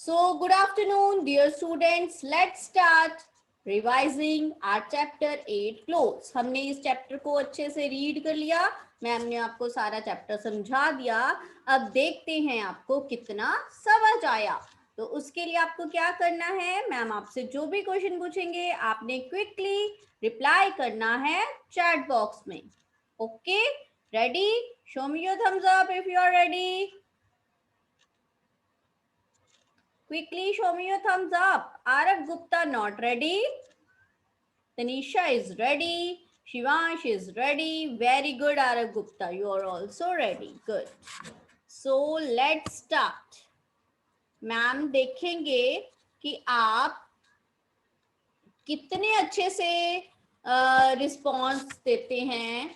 So, good afternoon, dear students. Let's start revising our chapter 8 clothes. हमने इस chapter को अच्छे से रीड कर लिया. मैम ने आपको सारा चैप्टर समझा दिया. अब देखते हैं आपको कितना समझ आया. तो उसके लिए आपको क्या करना है, मैम आपसे जो भी क्वेश्चन पूछेंगे आपने क्विकली रिप्लाई करना है चैट बॉक्स में. Okay, ready? Show me your thumbs up if you are ready. Quickly show me your thumbs up. Arav Gupta not ready. Tanisha is ready. Shivansh is ready. Very good, Arav Gupta. You are also ready. Good. So let's start. Ma'am देखेंगे कि आप कितने अच्छे से response देते हैं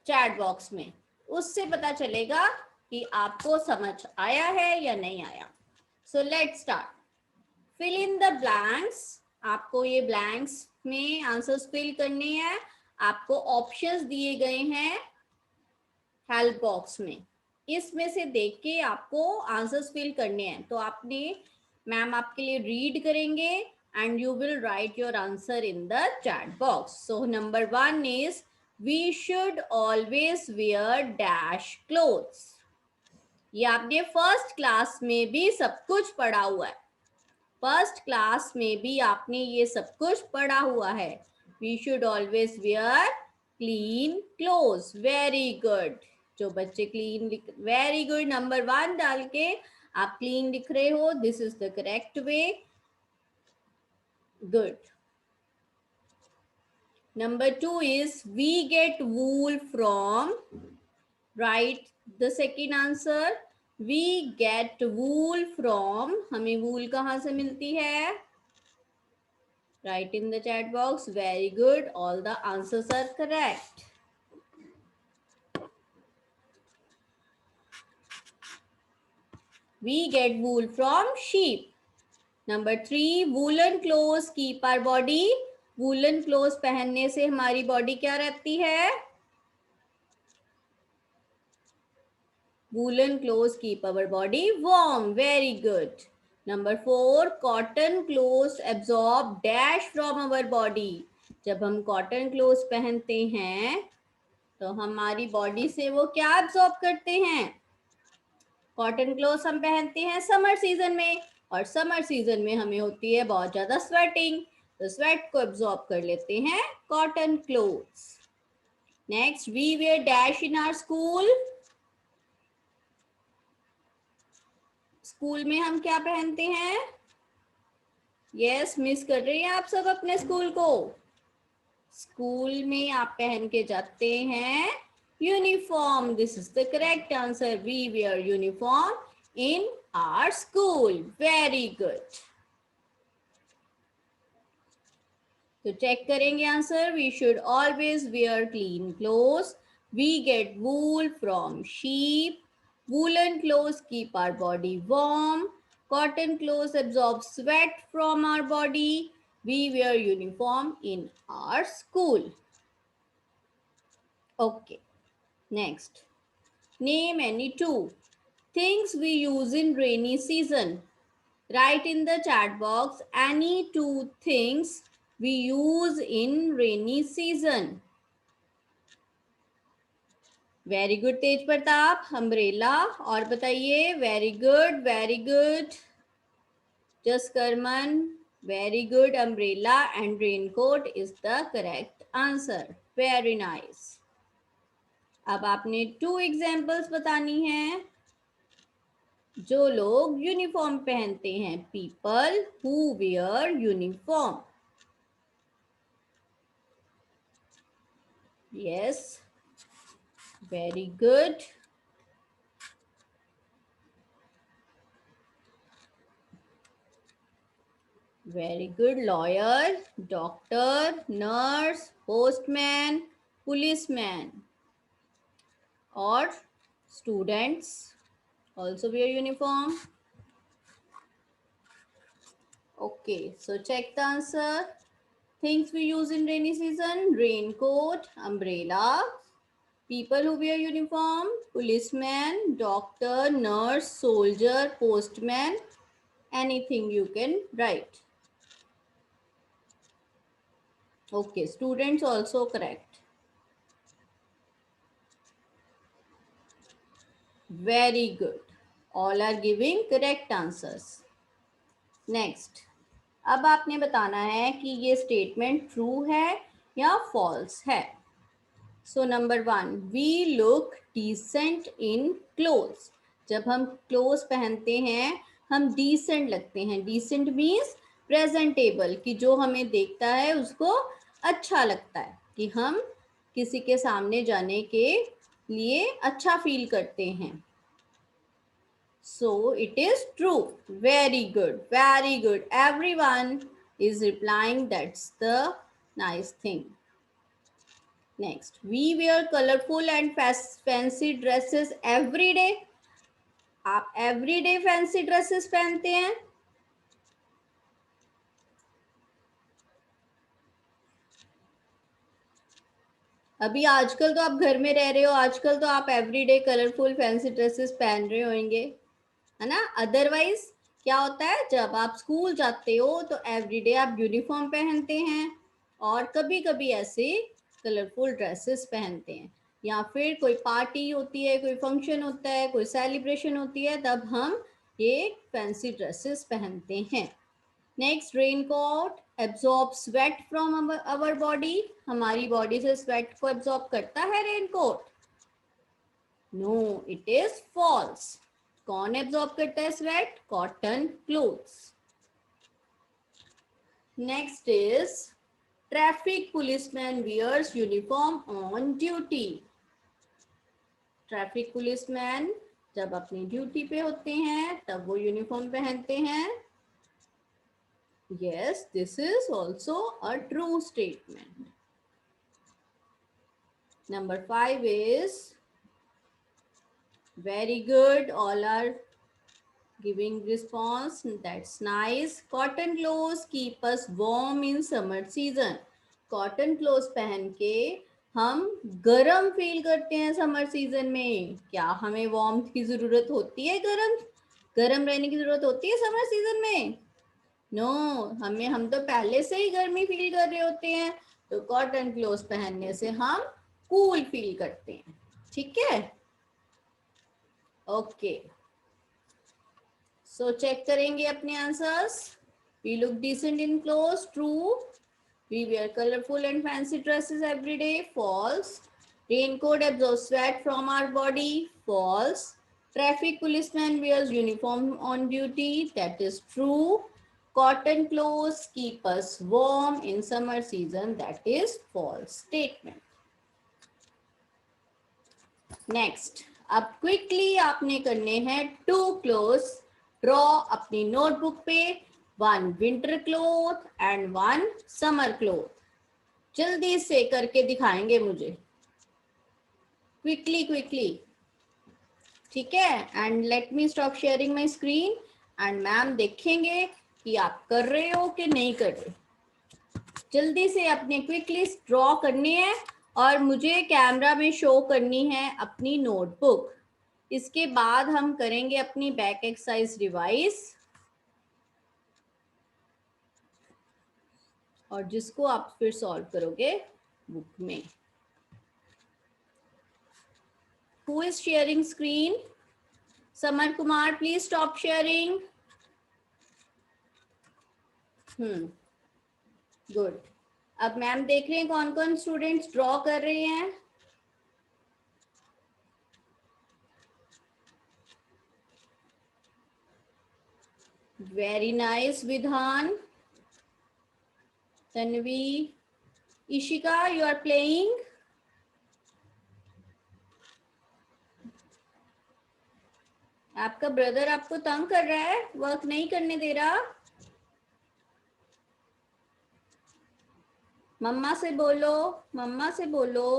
chat box में. उससे पता चलेगा कि आपको समझ आया है या नहीं आया. So let's start. Fill in the blanks. आपको ये ब्लैंक्स में आंसर्स फिल करने हैं. आपको ऑप्शंस दिए गए हैं हेल्प बॉक्स में. इसमें से देख के आपको आंसर्स फिल करने हैं. तो आपने मैम आपके लिए रीड करेंगे and you will write your answer in the chat box. So number 1 is we should always wear dash clothes. ये आपने फर्स्ट क्लास में भी सब कुछ पढ़ा हुआ है. फर्स्ट क्लास में भी आपने ये सब कुछ पढ़ा हुआ है. We should always wear clean clothes. Very good. जो बच्चे क्लीन लिख, वेरी गुड. नंबर 1 डाल के आप क्लीन लिख रहे हो. This is the correct way. Good. Number 2 is we get wool from. Write the second answer. We get wool from. हमें वूल कहाँ से मिलती है? Write in the chat box. Very good. All the answers are correct. We get wool from sheep. Number 3, woolen clothes keep our body. Woolen clothes पहनने से हमारी body क्या रहती है? Woolen clothes keep our body warm. Very good. Number 4, cotton clothes absorb dash from our body. जब हम cotton clothes पहनते हैं तो हमारी बॉडी से वो क्या एब्जॉर्ब करते हैं? कॉटन क्लोथ्स हम पहनते हैं समर सीजन में, और समर सीजन में हमें होती है बहुत ज्यादा स्वेटिंग. तो स्वेट को एब्जॉर्ब कर लेते हैं cotton clothes. Next, we wear dash in our school. School में हम क्या पहनते हैं? यस, मिस कर रहे हैं आप सब अपने स्कूल को. स्कूल में आप पहन के जाते हैं uniform. This is the correct answer. We wear uniform in our school. Very good. तो चेक करेंगे answer. We should always wear clean clothes. We get wool from sheep. Woolen clothes keep our body warm. Cotton clothes absorb sweat from our body. We wear uniform in our school. Okay. Next. Name any two things we use in rainy season. Write in the chat box any two things we use in rainy season. Very good Tej Pratap. Umbrella. और बताइए. Very good, very good. Just Karman. Very good. Umbrella and raincoat is the correct answer. Very nice. अब आपने 2 examples बतानी है. जो लोग uniform पहनते हैं. People who wear uniform. Yes, very good. Very good. Lawyer, doctor, nurse, postman, policeman, or students also wear uniform. Okay, so check the answer. Things we use in rainy season: raincoat, umbrella. People who wear uniform, policeman, doctor, nurse, soldier, postman, anything you can write. Okay, students also correct. Very good. All are giving correct answers. Next, अब आपने बताना है कि ये statement true है या false है. So number 1, we look decent in clothes. जब हम क्लोथ्स पहनते हैं हम डिसेंट लगते हैं. डिसेंट मीन्स प्रेजेंटेबल, कि जो हमें देखता है उसको अच्छा लगता है, कि हम किसी के सामने जाने के लिए अच्छा फील करते हैं. So it is true. Very good. Very good. Everyone is replying. That's the nice thing. Next, we wear colorful and fancy dresses every day. आप every day fancy dresses पहनते हैं? अभी आजकल तो आप घर में रह रहे हो, आजकल तो आप every day colourful fancy dresses पहन रहे होंगे, है ना. अदरवाइज क्या होता है, जब आप स्कूल जाते हो तो एवरीडे आप यूनिफॉर्म पहनते हैं और कभी कभी ऐसे कलरफुल ड्रेसेस पहनते हैं, या फिर कोई पार्टी होती है, कोई फंक्शन होता है, कोई सेलिब्रेशन होती है, तब हम ये फैंसी ड्रेसेस पहनते हैं. Next, raincoat absorb sweat from our body. हमारी बॉडी से स्वेट को एब्जॉर्ब करता है raincoat? No, it is false. कौन एब्जॉर्ब करता है sweat? Cotton clothes. Next is traffic policeman wears uniform on duty. Traffic policeman जब अपनी ड्यूटी पे होते हैं तब वो यूनिफॉर्म पहनते हैं. Yes, this is also a true statement. Number 5 is very good. All are giving response. That's nice. Cotton clothes keep us warm in summer season. Cotton clothes पहन के हम गर्म फील करते हैं समर सीजन में. क्या हमें वार्मथ की जरूरत होती है? गर्म रहने की जरूरत होती है समर सीजन में? नो, हम तो पहले से ही गर्मी फील कर रहे होते हैं, तो कॉटन क्लोथ्स पहनने से हम कूल फील करते हैं. ठीक है, ओके. सो चेक करेंगे अपने answers. We look decent in clothes, true. We wear colourful and fancy dresses every day, false. Raincoat absorbs sweat from our body, false. Traffic policeman wears uniform on duty, that is true. Cotton clothes keep us warm in summer season, that is false statement. Next, अब quickly आपने करने हैं 2 clothes. Draw अपनी notebook पे 1 winter cloth and 1 summer cloth. जल्दी से करके दिखाएंगे मुझे, क्विकली. ठीक है, and let me stop sharing my screen and ma'am देखेंगे कि आप कर रहे हो कि नहीं कर रहे. जल्दी से अपने क्विकली ड्रॉ करने हैं और मुझे कैमरा में शो करनी है अपनी नोटबुक. इसके बाद हम करेंगे अपनी बैक एक्सरसाइज रिवाइज, और जिसको आप फिर सॉल्व करोगे बुक में. Who is sharing screen? Summer Kumar, please stop sharing. Good. अब मैम देख रहे हैं कौन कौन स्टूडेंट्स ड्रॉ कर रहे हैं. Very nice. Vidhan, Tanvi, Ishika, you are playing. आपका ब्रदर आपको तंग कर रहा है, वर्क नहीं करने दे रहा. मम्मा से बोलो.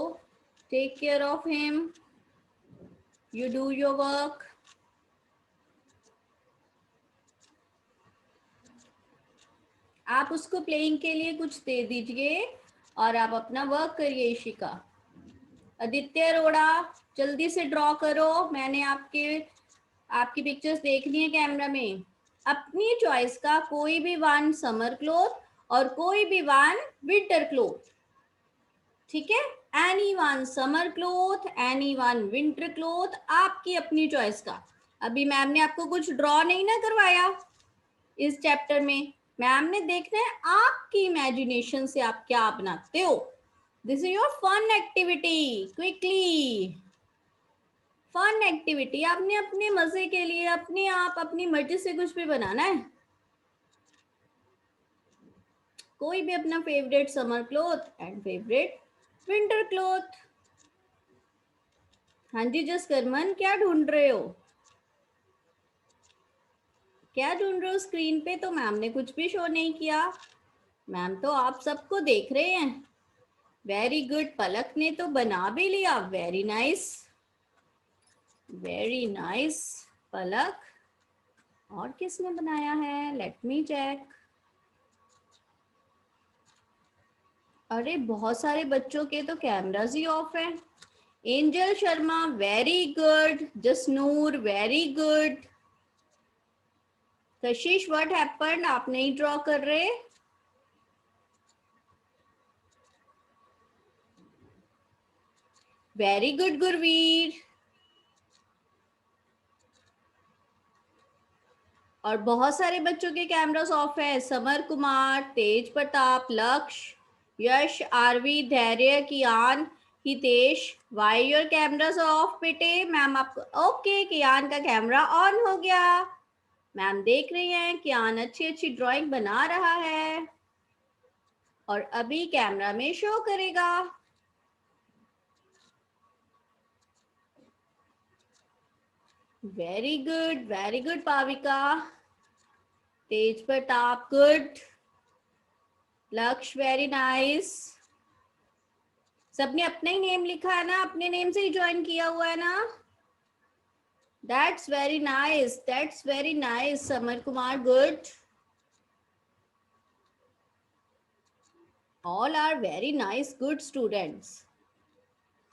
Take care of him. You do your work. आप उसको प्लेइंग के लिए कुछ दे दीजिए और आप अपना वर्क करिए. इशिका, आदित्य अरोड़ा, जल्दी से ड्रॉ करो, मैंने आपकी पिक्चर्स देखनी है कैमरा में। अपनी चॉइस का कोई भी वन समर क्लोथ और कोई भी वन विंटर क्लोथ, ठीक है? Any one summer cloth, any one winter cloth, आपकी अपनी चॉइस का। अभी मैम ने आपको कुछ ड्रॉ नहीं ना करवाया इस चैप्टर में, मैम ने देखना है आपकी इमेजिनेशन से आप क्या बनाते हो। This is your fun activity, quickly fun activity, आपने अपने मजे के लिए अपने आप अपनी मर्जी से कुछ भी बनाना है। कोई भी अपना favourite summer cloth and favourite winter cloth. हाँ जी जसकरमन, क्या ढूंढ रहे हो? क्या ढूंढ रहे हो स्क्रीन पे? तो मैम ने कुछ भी शो नहीं किया, मैम तो आप सबको देख रहे हैं। वेरी गुड, पलक ने तो बना भी लिया, very nice, very nice Palak. और किसने बनाया है? Let me check. अरे बहुत सारे बच्चों के तो कैमरास ही ऑफ हैं। Angel Sharma, very good. Jasnoor, very good. Kashish, what happened? आप नहीं ड्रॉ कर रहे? Very good Gurveer. और बहुत सारे बच्चों के कैमरास ऑफ है। Samar Kumar, Tej Pratap, Lakshya, Yash, Aarvi, Dhairya, Kiaan, Hitesh, why your cameras off बेटे? मैम आपको ओके, कियान का कैमरा ऑन हो गया। मैम देख रही हैं कियान अच्छी अच्छी ड्राइंग बना रहा है और अभी कैमरा में शो करेगा। Very good Pavika. Tej Pratap, good. Lakshya, very nice. सबने अपना ही नेम लिखा है ना? अपने नेम से ही ज्वाइन किया हुआ है ना? That's very nice, that's very nice. Summer Kumar, good. All are very nice, good students.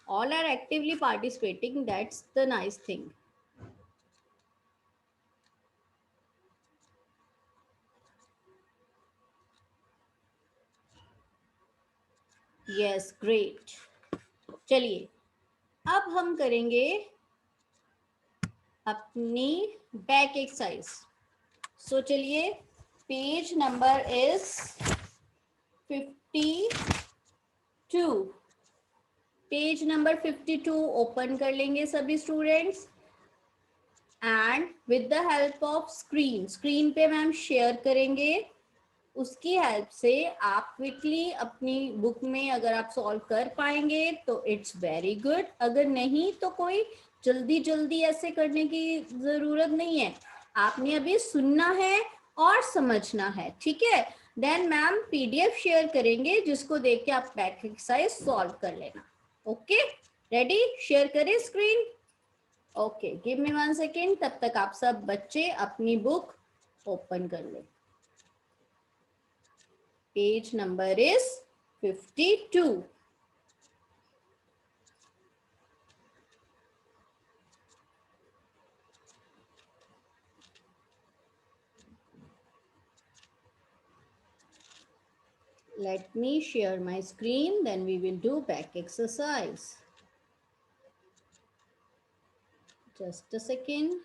All are actively participating. That's the nice thing. Yes, great. चलिए अब हम करेंगे अपनी बैक एक्सरसाइज। सो चलिए, page number is 52। Page number 52 open कर लेंगे सभी students and with the help of screen पे मैम शेयर करेंगे। उसकी हेल्प से आप क्विकली अपनी बुक में अगर आप सॉल्व कर पाएंगे तो इट्स वेरी गुड, अगर नहीं तो कोई जल्दी जल्दी ऐसे करने की जरूरत नहीं है। आपने अभी सुनना है और समझना है, ठीक है? देन मैम पीडीएफ शेयर करेंगे जिसको देख के आप बैक एक्सरसाइज सॉल्व कर लेना। Okay, ready? शेयर करें screen? Okay, give me 1 second, तब तक आप सब बच्चे अपनी बुक ओपन कर लें। Page number is 52. Let me share my screen, then we will do back exercise. Just a second.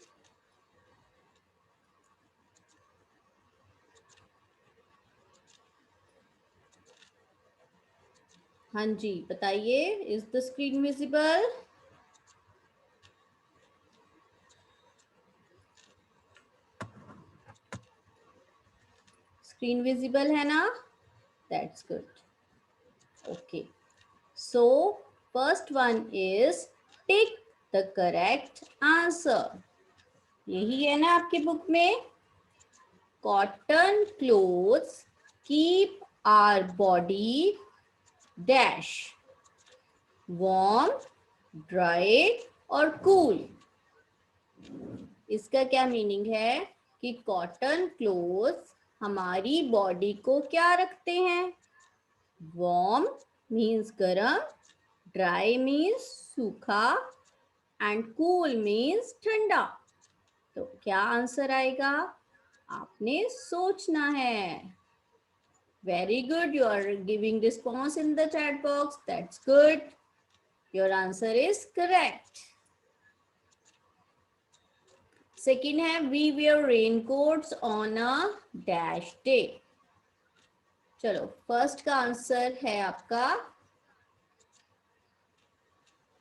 हाँ जी बताइए, is the screen visible? Screen visible है ना? That's good. Okay, so first one is tick the correct answer. यही है ना आपकी book में? Cotton clothes keep our body dash warm, dry और कूल। इसका क्या मीनिंग है कि कॉटन क्लोथ्स हमारी बॉडी को क्या रखते हैं? वार्म मीन्स गरम, ड्राई मीन्स सूखा एंड कूल मीन्स ठंडा। तो क्या आंसर आएगा? आपने सोचना है। Very good, you are giving response in the chat box, that's good, your answer is correct. Second है we wear raincoats on a dash day. चलो, फर्स्ट का आंसर है आपका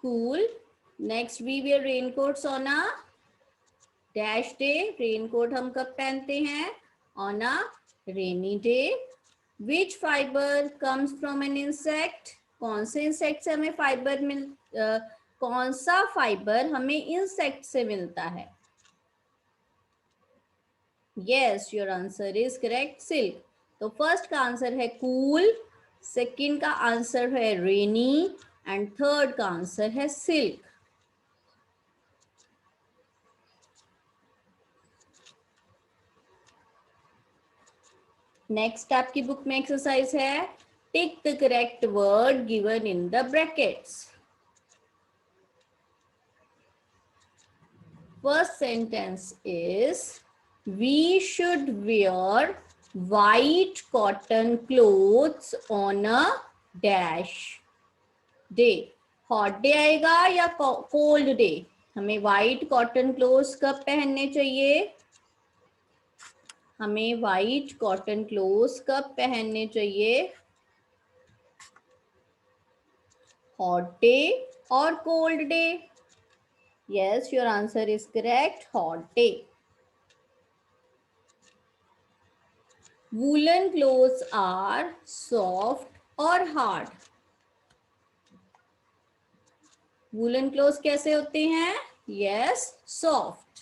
cool. Next, we wear raincoats on a dash day. Raincoat हम कब पहनते हैं? On a rainy day. Which fibre comes from an insect? कौन से इंसेक्ट से हमें फाइबर कौन सा फाइबर हमें इंसेक्ट से मिलता है? Yes, your answer is correct, silk. तो फर्स्ट का आंसर है कूल, सेकंड का आंसर है रेनी एंड थर्ड का आंसर है सिल्क। नेक्स्ट आपकी बुक में एक्सरसाइज है tick the correct word given in the brackets. First sentence is we should wear white cotton clothes on a dash day। Hot day आएगा या cold day? हमें white cotton clothes कब पहनने चाहिए? हमें white cotton clothes कब पहनने चाहिए? हॉट डे और cold day? Yes, your answer is correct, hot day. Woolen clothes are soft or hard? Woollen cloth कैसे होते हैं? Yes, soft.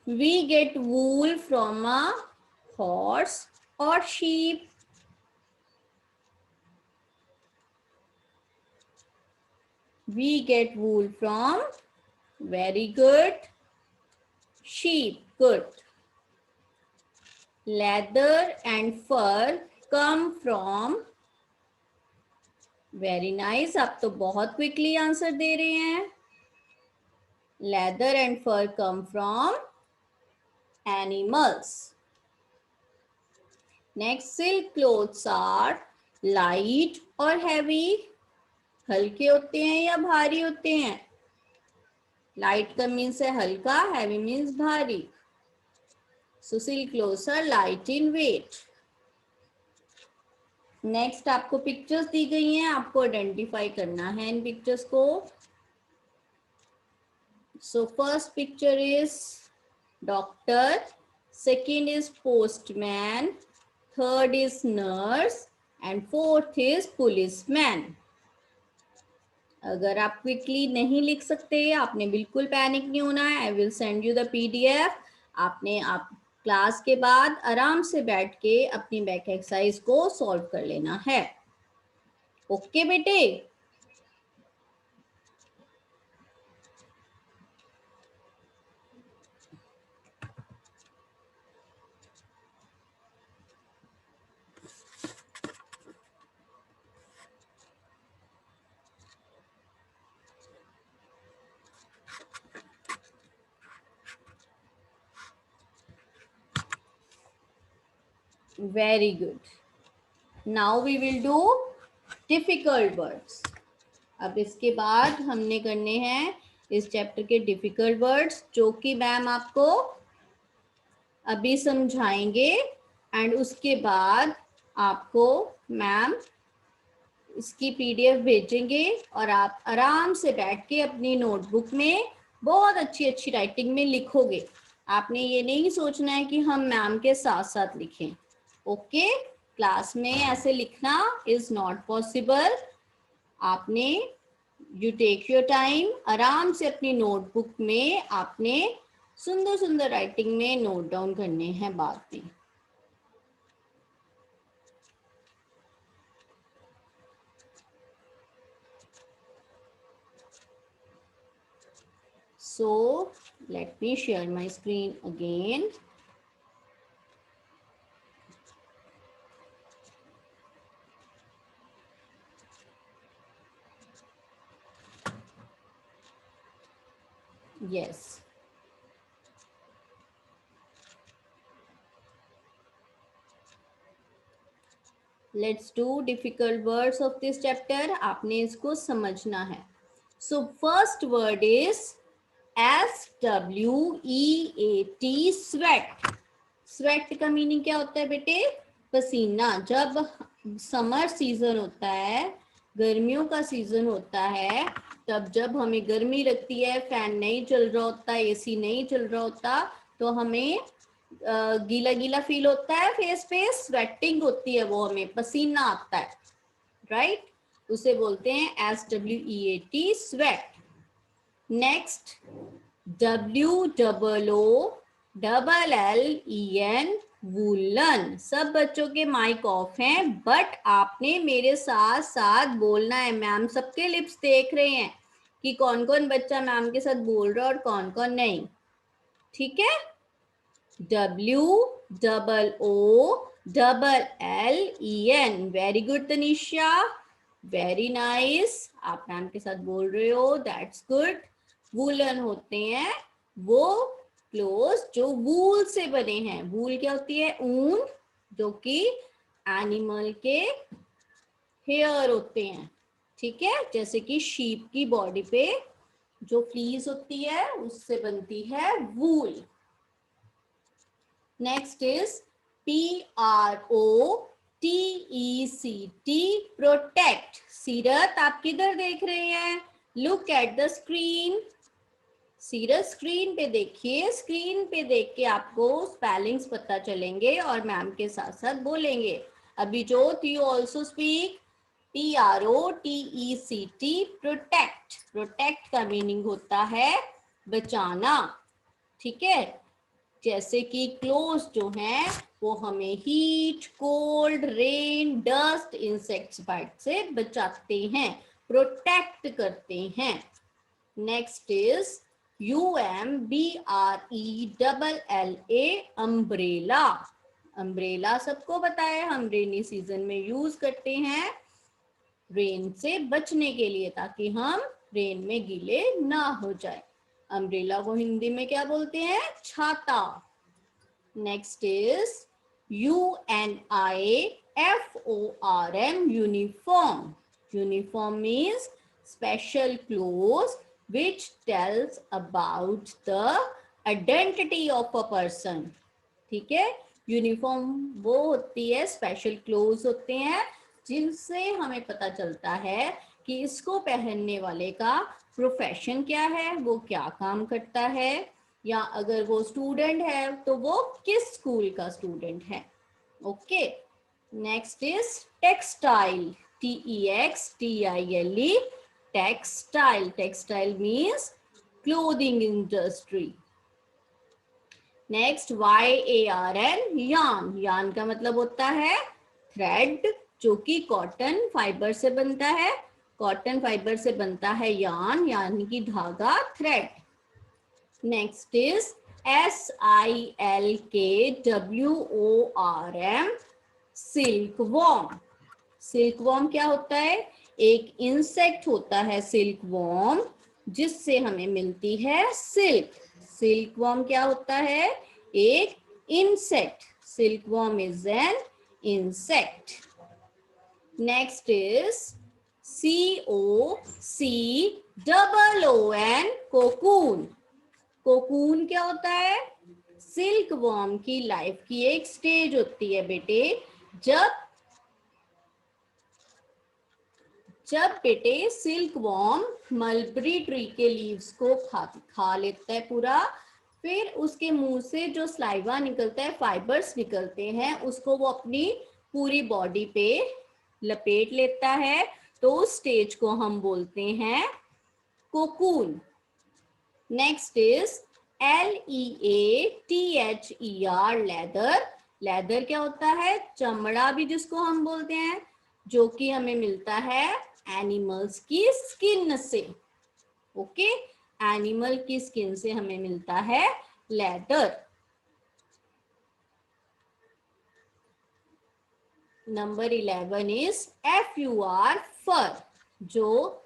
We get wool from a horse और sheep? We get wool from, very good, sheep, good. Leather and fur come from, very nice, आप तो बहुत quickly answer दे रहे हैं। Leather and fur come from animals. Next, silk clothes are light or heavy? हल्के होते हैं या भारी होते हैं? लाइट का मीन्स है हल्का, हैवी मीन्स भारी। So silk clothes are light in weight. Next आपको पिक्चर्स दी गई हैं, आपको आइडेंटिफाई करना है इन पिक्चर्स को। So first picture is doctor, second is postman, third is nurse and fourth is policeman. अगर आप क्विकली नहीं लिख सकते, आपने बिल्कुल पैनिक नहीं होना है। I will send you the PDF. आपने आप क्लास के बाद आराम से बैठ के अपनी बैक एक्सरसाइज को सॉल्व कर लेना है। ओके बेटे? Very good. Now we will do difficult words. अब इसके बाद हमने करने हैं इस चैप्टर के डिफिकल्ट वर्ड्स, जो कि मैम आपको अभी समझाएंगे एंड उसके बाद आपको मैम इसकी पीडीएफ भेजेंगे और आप आराम से बैठ के अपनी नोटबुक में बहुत अच्छी अच्छी राइटिंग में लिखोगे। आपने ये नहीं सोचना है कि हम मैम के साथ साथ लिखें। ओके, क्लास में ऐसे लिखना इज नॉट पॉसिबल। आपने यू टेक योर टाइम, आराम से अपनी नोटबुक में आपने सुंदर सुंदर राइटिंग में नोट डाउन करने हैं बाद में। So let me share my screen again. Yes. Let's do difficult words of this chapter. आपने इसको समझना है। So first word is SWEAT, sweat. Sweat का मीनिंग क्या होता है बेटे? पसीना। जब समर सीजन होता है, गर्मियों का सीजन होता है, तब जब हमें गर्मी लगती है, फैन नहीं चल रहा होता, एसी नहीं चल रहा होता, तो हमें गीला गीला फील होता है, फेस पे स्वेटिंग होती है, वो हमें पसीना आता है, राइट? उसे बोलते हैं SWEAT, sweat. Next WOOLLEN, woollen. सब बच्चों के माइक ऑफ हैं, बट आपने मेरे साथ साथ बोलना है। मैम सबके लिप्स देख रहे हैं कि कौन कौन बच्चा मैम के साथ बोल रहा है और कौन कौन नहीं, ठीक है? WOOLLEN, very good Tanisha, very nice. आप मैम के साथ बोल रहे हो, दैट्स गुड। वूलन होते हैं वो क्लोथ जो वूल से बने हैं। वूल क्या होती है? ऊन, जो कि एनिमल के हेयर होते हैं, ठीक है? जैसे कि शीप की बॉडी पे जो फ्लीज होती है, उससे बनती है wool. Next is PROTECT, protect. Seerat आप किधर देख रहे हैं? Look at the screen. Seerat screen पे देखिए। स्क्रीन पे देख के आपको स्पेलिंग्स पता चलेंगे और मैम के साथ साथ बोलेंगे। Abhijot, you also speak. PROTECT, protect. Protect का मीनिंग होता है बचाना, ठीक है? जैसे कि क्लोथ्स जो हैं वो हमें heat, cold, rain, dust, insects bite से बचाते हैं, प्रोटेक्ट करते हैं। Next is UMBRELLA, umbrella. Umbrella सबको पता है, हम रेनी सीजन में यूज करते हैं रेन से बचने के लिए, ताकि हम रेन में गीले ना हो जाए। अम्ब्रेला को हिंदी में क्या बोलते हैं? छाता। Next is UNIFORM, uniform. Uniform means special clothes which tells about the identity of a person, ठीक है? यूनिफॉर्म वो होती है, स्पेशल क्लोथ्स होते हैं जिनसे हमें पता चलता है कि इसको पहनने वाले का प्रोफेशन क्या है, वो क्या काम करता है, या अगर वो स्टूडेंट है तो वो किस स्कूल का स्टूडेंट है। Okay. Next is textile, TEXTILE, textile. Textile means clothing industry. Next YARN, yarn. Yarn का मतलब होता है थ्रेड, जो कि कॉटन फाइबर से बनता है। कॉटन फाइबर से बनता है यार्न, यानी कि धागा, thread. Next is SILKWORM, silk worm. Silk worm क्या होता है? एक इंसेक्ट होता है सिल्क वॉर्म, जिससे हमें मिलती है सिल्क। सिल्क वॉर्म क्या होता है? एक insect. Silk worm is an insect. Next is COCOON, cocoon. Cocoon क्या होता है? सिल्क वॉर्म की लाइफ की एक स्टेज होती है बेटे, जब बेटे सिल्क वॉर्म मलबरी ट्री के लीव्स को खा लेता है पूरा, फिर उसके मुंह से जो स्लाइवा निकलता है, फाइबर्स निकलते हैं, उसको वो अपनी पूरी बॉडी पे लपेट लेता है, तो उस स्टेज को हम बोलते हैं cocoon. Next is LEATHER, leather. Leather क्या होता है? चमड़ा भी जिसको हम बोलते हैं, जो कि हमें मिलता है एनिमल्स की स्किन से। ओके, एनिमल की स्किन से हमें मिलता है लेदर। नंबर 11 इज FUR, फर, जो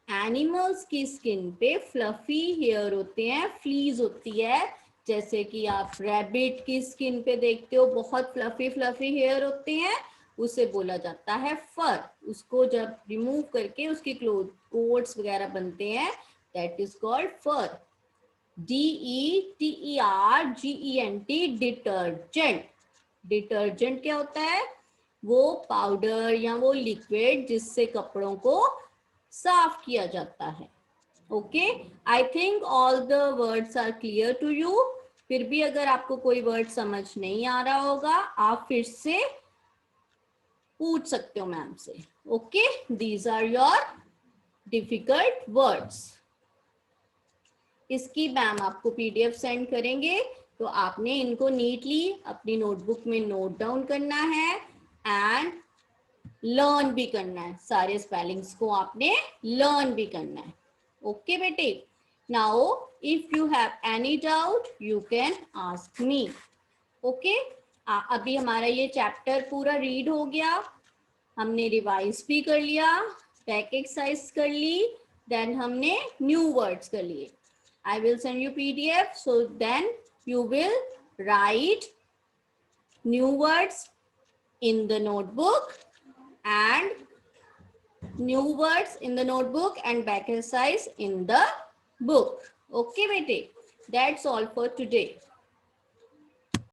एनिमल्स की स्किन पे फ्लफी हेयर होते हैं, फ्लीज होती है, जैसे कि आप रैबिट की स्किन पे देखते हो बहुत फ्लफी फ्लफी हेयर होते हैं, उसे बोला जाता है फर। उसको जब रिमूव करके उसकी कोट्स वगैरह बनते हैं, that is called fur. DETERGENT, detergent. Detergent क्या होता है? वो पाउडर या वो लिक्विड जिससे कपड़ों को साफ किया जाता है। Okay, I think all the words are clear to you. फिर भी अगर आपको कोई वर्ड समझ नहीं आ रहा होगा, आप फिर से पूछ सकते हो मैम से। Okay, these are your difficult words. इसकी मैम आपको PDF सेंड करेंगे, तो आपने इनको नीटली अपनी नोटबुक में नोट डाउन करना है एंड लर्न भी करना है। सारे स्पेलिंग्स को आपने लर्न भी करना है। ओके बेटे, now if you have any doubt you can ask me. Okay, अभी हमारा ये चैप्टर पूरा रीड हो गया, हमने रिवाइज भी कर लिया, बैक एक्सरसाइज कर ली, देन हमने न्यू वर्ड्स कर लिए। I will send you PDF, so then you will write new words in the notebook and new words in the notebook and back exercise in the book. Okay, bete, that's all for today.